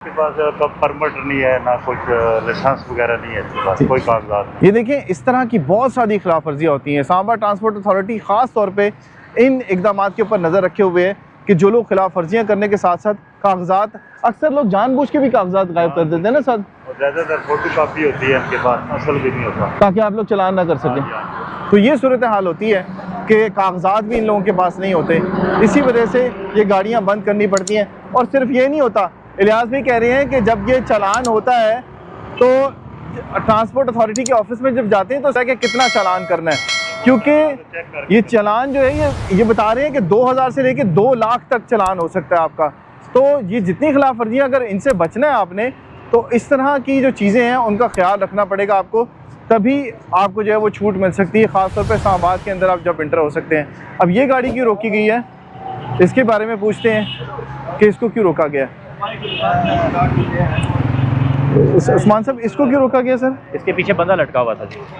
के पास परमिट नहीं है, ना कुछ लाइसेंस वगैरह नहीं है, इसके पास कोई कागजात नहीं। ये देखें, इस तरह की बहुत सारी खिलाफ वर्जियाँ होती हैं। इस्लामाबाद ट्रांसपोर्ट अथॉरिटी ख़ास तौर पे इन इकदाम के ऊपर नज़र रखे हुए है कि जो लोग खिलाफ वर्जियाँ करने के साथ साथ कागजात, अक्सर लोग जानबूझ के भी कागजात गायब कर देते हैं ना सर, और ज़्यादातर फोटो कापी होती है इनके पास, असल भी नहीं होता, ताकि आप लोग चलान ना कर सकें। तो ये सूरत हाल होती है कि कागजात भी इन लोगों के पास नहीं होते, इसी वजह से ये गाड़ियाँ बंद करनी पड़ती हैं। और सिर्फ ये नहीं होता, इलियास भी कह रहे हैं कि जब ये चालान होता है तो ट्रांसपोर्ट अथॉरिटी के ऑफिस में जब जाते हैं तो कि कितना चालान करना है, क्योंकि ये चालान जो है ये बता रहे हैं कि 2000 से लेके 2 लाख तक चालान हो सकता है आपका। तो ये जितनी खिलाफ वर्जियाँ, अगर इनसे बचना है आपने, तो इस तरह की जो चीज़ें हैं उनका ख्याल रखना पड़ेगा आपको, तभी आपको जो है वो छूट मिल सकती है। ख़ासतौर पर इस्लामाबाद के अंदर आप जब इंटर हो सकते हैं। अब ये गाड़ी क्यों रोकी गई है, इसके बारे में पूछते हैं कि इसको क्यों रोका गया। उस्मान साहब, इसको क्यों रोका गया सर? इसके पीछे बंदा लटका हुआ था जी।